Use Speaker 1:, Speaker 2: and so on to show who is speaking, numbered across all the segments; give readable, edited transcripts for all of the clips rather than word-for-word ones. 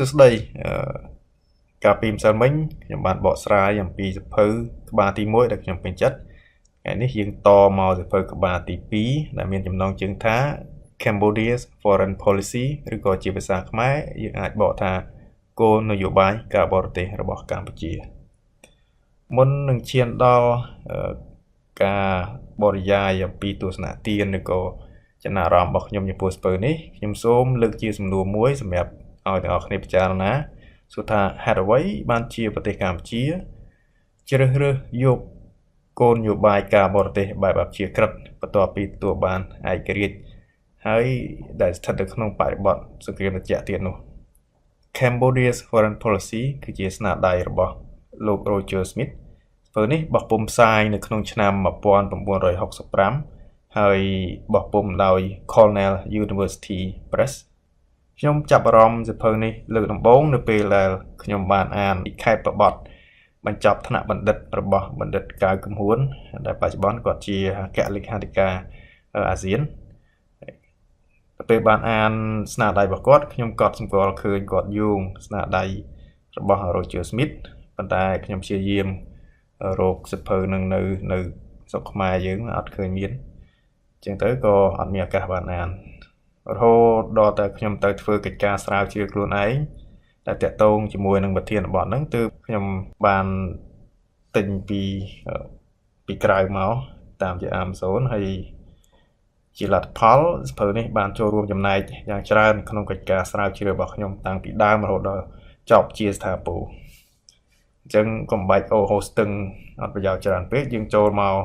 Speaker 1: សួស្តីកាលពីម្សិលមិញខ្ញុំបានបកស្រាយអំពីសៀវភៅក្បាលទី1ដែលខ្ញុំពេញចិត្តថ្ងៃនេះយើងតមកសៀវភៅក្បាលទី2ដែលមានចំណងជើងថា Cambodia's Foreign Policy ឬក៏ជាភាសាខ្មែរយើងអាចបកថាគោលនយោបាយការបរទេសរបស់កម្ពុជាមុននឹងឈានដល់ការបរិយាយអំពីទស្សនៈទានឬក៏ចំណារអារម្មណ៍របស់ខ្ញុំចំពោះសៀវភៅនេះខ្ញុំសូមលើកជាសំណួរមួយសម្រាប់ឲ្យទាំងអស់គ្នាពិចារណាសួរថាហេតុអ្វីបានជាប្រទេសកម្ពុជាជ្រើសរើសយកគោលនយោបាយការបរទេសបែបអព្យាក្រឹតបន្ទាប់ពីទទួលបានឯករាជ្យហើយដែលស្ថិតនៅក្នុងបរិបទសង្គ្រាមត្រជាក់ទៀតនោះ Cambodia's Foreign Policy គឺជាស្នាដៃរបស់លោក Roger Smith សៀវភៅនេះបោះពុម្ពផ្សាយនៅក្នុងឆ្នាំ1965ហើយបោះពុម្ពដោយ Cornell University Press ខ្ញុំចាប់អារម្មណ៍សៀវភៅនេះលើកដំបូងនៅពេលដែលខ្ញុំបានអានលិខិតប្របត្តិបញ្ចប់ថ្នាក់បណ្ឌិតរបស់បណ្ឌិតកៅគំហួនដែលបច្ចុប្បន្នគាត់ជាអគ្គលេខាធិការអាស៊ានពេលបានអានស្នាដៃរបស់គាត់ខ្ញុំក៏សម្គាល់ឃើញគាត់យោងស្នាដៃរបស់ Roger Smith ប៉ុន្តែខ្ញុំព្យាយាមរកសៀវភៅនឹងនៅស្រុកខ្មែរយើងអត់ឃើញមានអញ្ចឹងទៅក៏អត់មានឱកាសបានអានរហូតដល់តែខ្ញុំទៅធ្វើកិច្ចការស្រាវជ្រាវខ្លួនឯងដែលតាក់ទងជាមួយនឹងប្រធានបទហ្នឹងទើបខ្ញុំបានទិញពីក្រៅមកតាមជា Amazon ហើយជាលទ្ធផលសៀវភៅនេះបានចូលរួមចំណែកយ៉ាងច្រើនក្នុងកិច្ចការស្រាវជ្រាវរបស់ខ្ញុំតាំងពីដើមរហូតដល់ចប់ជាស្ថាពរអញ្ចឹងកុំបាច់អូហូស្ទឹងអត់ប្រយោជន៍ច្រើនពេកយើងចូលមក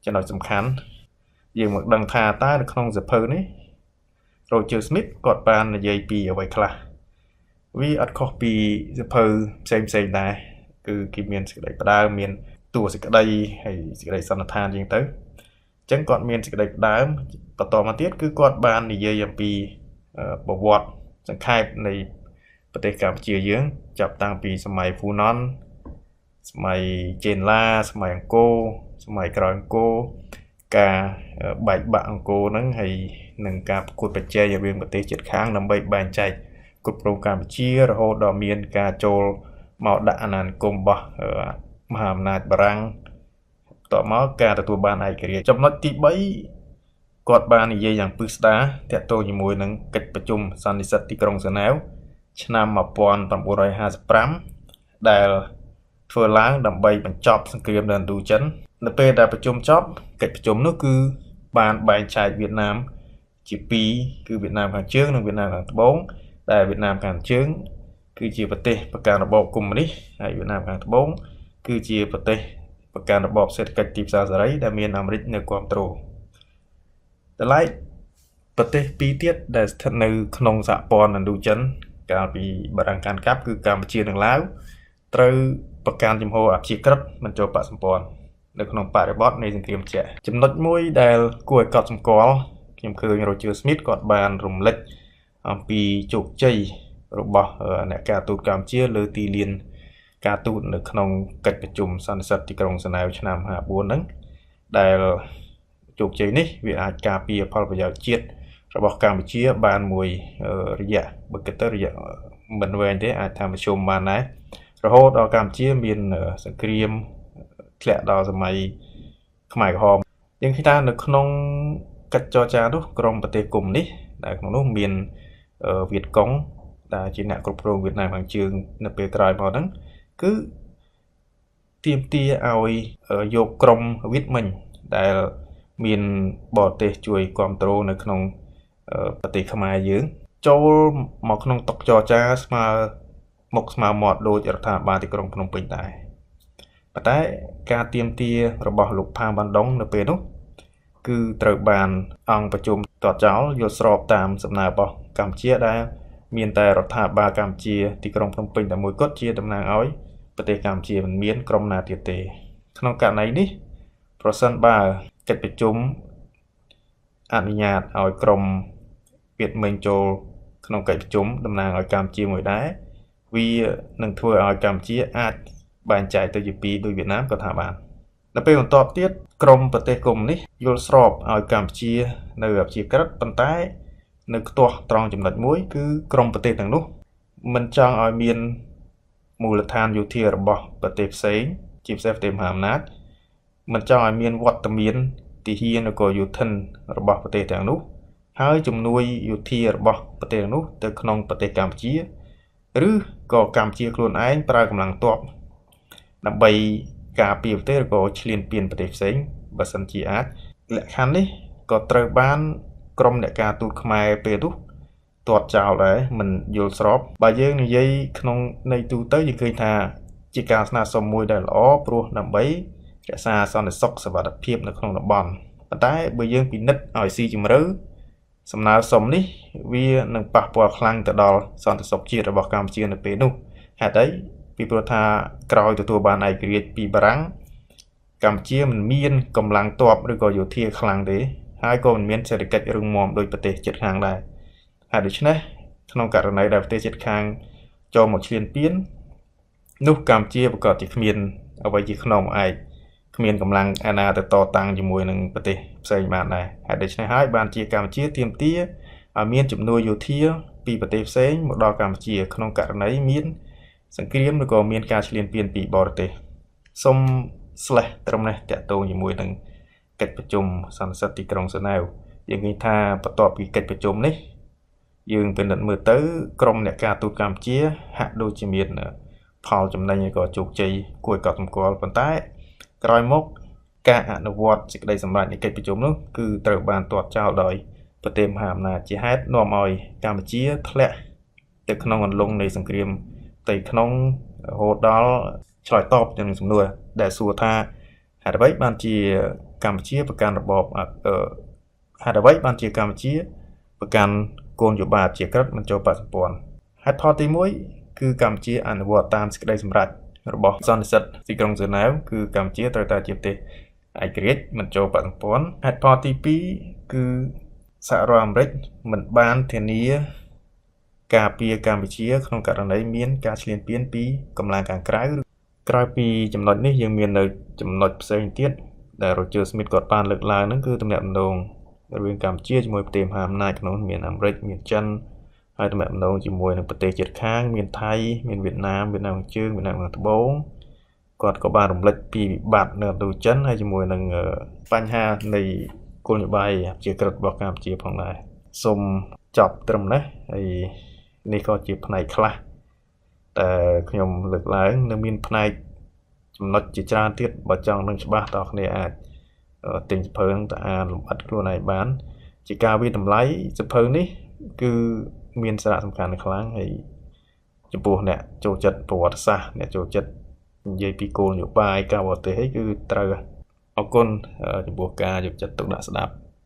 Speaker 1: ចំណុចសំខាន់យើងមកដឹងថាតើនៅក្នុងសៀវភៅនេះRoger Smith គាត់បាននិយាយពីអ្វីខ្លះវាអត់ខុសពីសៀវភៅផ្សេងដែរគឺគេមានសេចក្តីផ្ដើមមានតួសេចក្តីហើយសេចក្តីសន្និដ្ឋានជាងទៅអញ្ចឹងគាត់មានសេចក្តីផ្ដើមបន្តមកទៀតគឺគាត់បាននិយាយអំពីប្រវត្តិសង្ខេបនៃប្រទេសកម្ពុជាយើងចាប់តាំងពីសម័យហ្វូណនសម័យចេនឡាសម័យអង្គរសម័យក្រោយអង្គរការបែកបាក់អង្គរហ្នឹងហើយនឹងការប្រកួតប្រជែងរវាងប្រទេសជិតខាងដើម្បីបែងចែកគ្រប់គ្រងកម្ពុជារហូតដល់មានការចូលមកដាក់អាណានិគមរបស់មហាអំណាចបារាំងតទៅមកការទទួលបានឯករាជ្យចំណុចទី3គាត់បាននិយាយយ៉ាងពិស្ដារទាក់ទងជាមួយនឹងកិច្ចប្រជុំសន្និសីទទីក្រុងហ្សឺណែវឆ្នាំ1955ដែលធ្វើឡើងដើម្បីបញ្ចប់សង្គ្រាមនៅឥណ្ឌូចិននៅពេលដែលប្រជុំចប់កិច្ចប្រជុំនោះគឺបានបែងចែកវៀតណាមជាពីរគឺវៀតណាមខាងជើងនិងវៀតណាមខាងត្បូងដែលវៀតណាមខាងជើងគឺជាប្រទេសប្រកាន់របបកុម្មុយនីសហើយវៀតណាមខាងត្បូងគឺជាប្រទេសប្រកាន់របបសេដ្ឋកិច្ចទីផ្សារសេរីដែលមានអាមេរិកនៅគ្រប់គ្រងតែឡែកប្រទេសពីរទៀតដែលស្ថិតនៅក្នុងសហព័ន្ធឥណ្ឌូចិនកាលពីបារាំងកាន់កាប់គឺកម្ពុជានិងឡាវត្រូវប្រកាន់ជំហរអព្យាក្រឹតមិនចូលបកសម្ព័ន្ធនៅក្នុងបរិបទនៃសង្គ្រាមត្រជាក់ចំណុចមួយដែលគួរឲ្យកត់សម្គាល់ខ្ញុំឃើញ Roger Smith គាត់បានរំលេចអំពីជោគជ័យរបស់អ្នកការទូតកម្ពុជាលើទីលានការទូតនៅក្នុងកិច្ចប្រជុំសន្និសីទទីក្រុងហ្សឺណែវឆ្នាំ54ហ្នឹងដែលជោគជ័យនេះវាអាចការពារផលប្រយោជន៍ជាតិរបស់កម្ពុជាបានមួយរយៈបើគិតទៅរយៈមិនវែងទេអាចថាមធ្យមបានដែររហូតដល់កម្ពុជាមានសង្គ្រាមធ្លាក់ដល់សម័យខ្មែរក្រហមយើងឃើញថានៅក្នុងកិច្ចចរចានោះក្រមប្រទេសកុម្មុយនីសដែលក្នុងនោះមានវៀតកុងដែលជាអ្នកគ្រប់គ្រងវៀតណាមខាងជើងនៅពេលក្រោយមកហ្នឹងគឺទាមទារឲ្យយកក្រមវៀតមិញដែលមានបរទេសជួយគ្រប់គ្រងនៅក្នុងប្រទេសខ្មែរយើងចូលមកក្នុងតុចរចាស្មើមុខស្មើមាត់ដោយរដ្ឋាភិបាលទីក្រុងភ្នំពេញដែរប៉ុន្តែការទាមទាររបស់លោកផាងបានដុងនៅពេលនោះគឺត្រូវបានអង្គប្រជុំទាត់ចោលយល់ស្របតាមសំណើរបស់កម្ពុជាដែលមានតែរដ្ឋាភិបាលកម្ពុជាទីក្រុងភ្នំពេញតែមួយគត់ជាតំណាងឲ្យប្រទេសកម្ពុជាមិនមានក្រុមណាទៀតទេក្នុងករណីនេះប្រសិនបើកិច្ចប្រជុំអនុញ្ញាតឲ្យក្រុមវៀតមិញចូលក្នុងកិច្ចប្រជុំតំណាងឲ្យកម្ពុជាមួយដែរវានឹងធ្វើឲ្យកម្ពុជាអាចបែងចែកទៅជាពីរដោយវៀតណាមក៏ថាបាននៅពេលបន្ទាប់ទៀតក្រមប្រទេសកុម្មុយនីសយល់ស្របឲ្យកម្ពុជានៅអព្យាក្រឹតប៉ុន្តែនៅខ្ទាស់ត្រង់ចំណុចមួយគឺក្រមប្រទេសទាំងនោះ មិនចង់ឲ្យមានមូលដ្ឋានយោធារបស់ប្រទេសផ្សេងជាពិសេសប្រទេសមហាអំណាចមិនចង់ឲ្យមានវត្តមានទាហានឬក៏យោធិនរបស់ប្រទេសទាំងនោះហើយជំនួយយោធារបស់ប្រទេសទាំងនោះទៅក្នុងប្រទេសកម្ពុជាឬក៏កម្ពុជាខ្លួនឯងប្រើកម្លាំងទ័ពដើម្បីការពារប្រទេសឬក៏ឈ្លានពានប្រទេសផ្សេងបើសិនជាអាចលក្ខខណ្ឌនេះក៏ត្រូវបានក្រុមអ្នកការទូតខ្មែរពេលនោះទាត់ចោលដែរមិនយល់ស្របបើយើងនិយាយក្នុងន័យទូទៅយើងឃើញថាជាការស្នើសុំមួយដែលល្អព្រោះដើម្បីរក្សាសន្តិសុខសុវត្ថិភាពនៅក្នុងតំបន់ប៉ុន្តែបើយើងពិនិត្យឲ្យស៊ីជម្រៅសំណើសុំនេះវានឹងប៉ះពាល់ខ្លាំងទៅដល់សន្តិសុខជាតិរបស់កម្ពុជានៅពេលនោះហេតុអីពីព្រោះថាក្រោយទទួលបានឯករាជ្យពីបារាំងកម្ពុជាមិនមានកម្លាំងទ័ពឬក៏យោធាខ្លាំងទេហើយក៏មិនមានសេដ្ឋកិច្ចរឹងមាំដូចប្រទេសជិតខាងដែរហើយដូច្នេះក្នុងករណីដែលប្រទេសជិតខាងចូលមកឈ្លានពាននោះកម្ពុជាប្រកាសជាគ្មានអ្វីជាខ្នងឯកគ្មានកម្លាំងអាណាទៅតតាំងជាមួយនឹងប្រទេសផ្សេងបានដែរហើយដូច្នេះហើយបានជាកម្ពុជាទាមទារឲ្យមានជំនួយយោធាពីប្រទេសផ្សេងមកដល់កម្ពុជាក្នុងករណីមានសង្គ្រាមឬក៏មានការឈ្លានពានពីបរទេសសូមត្រឹមនេះតាក់ទងជាមួយនឹងកិច្ចប្រជុំសន្និសីទទីក្រុងហ្សឺណែវយើងឃើញថាបន្ទាប់ពីកិច្ចប្រជុំនេះយើងពិនិត្យមើលទៅក្រុមអ្នកការទូតកម្ពុជាហាក់ដូចជាមានផលចំណេញឬក៏ជោគជ័យគួរឲ្យកត់សម្គាល់ប៉ុន្តែក្រោយមកការអនុវត្តសេចក្តីសម្រេចនៃកិច្ចប្រជុំនោះគឺត្រូវបានទាត់ចោលដោយប្រទេសមហាអំណាចជាហេតុនាំឲ្យកម្ពុជាធ្លាក់ទៅក្នុងអន្លង់នៃសង្គ្រាមផ្ទៃក្នុងរហូតដល់ឆ្លើយតបទៅនឹងសំណួរដែលសួរថាហេតុអ្វីបានជាកម្ពុជាប្រកាន់របបហេតុអ្វីបានជាកម្ពុជាប្រកាន់គោលនយោបាយជាក្រិតមិនចូលបដិសម្ព័ន្ធហេតុផលទី1គឺកម្ពុជាអនុវត្តតាមសេចក្តីសម្រេចរបស់សន្និសីទទីក្រុងហ្សឺណែវគឺកម្ពុជាត្រូវតែជាប្រទេសឯករាជ្យមិនចូលបដិសម្ព័ន្ធហេតុផលទី2គឺសហរដ្ឋអាមេរិកមិនបានធានាការពារកម្ពុជាក្នុងករណីមានការឈ្លានពានពីកម្លាំងខាងក្រៅក្រៅពីចំណុចនេះយើងមាននៅចំណុចផ្សេងទៀតដែល Roger Smith គាត់បានលើកឡើងហ្នឹងគឺទំនាក់ទំនងរវាងកម្ពុជាជាមួយប្រទេសមហាអំណាចក្នុងមានអាមេរិកមានចិនហើយទំនាក់ទំនងជាមួយនឹងប្រទេសជិតខាងមានថៃមានវៀតណាមខាងជើងវៀតណាមខាងត្បូងគាត់ក៏បានរំលឹកពីវិបត្តិនៅឥណ្ឌូចិនហើយជាមួយនឹងបញ្ហានៃគោលនយោបាយជាក្រិតរបស់កម្ពុជាផងដែរសូមចប់ត្រឹមនេះហើយនេះក៏ជាផ្នែកខ្លះតែខ្ញុំលើកឡើងនៅមានផ្នែកចំណុចជាច្រើនទៀតបើចង់នឹងច្បាស់តើគ្នាអាចទិញសៀវភៅទៅអានលម្អិតខ្លួនឯងបានជាការវិតម្លៃសៀវភៅនេះគឺមានសារៈសំខាន់ខ្លាំងហើយចំពោះអ្នកចូលចិត្តប្រវត្តិសាស្ត្រអ្នកចូលចិត្តនិយាយពីគោលនយោបាយការបរទេសគឺត្រូវអរគុណចំពោះការយកចិត្តទុកដាក់ស្ដាប់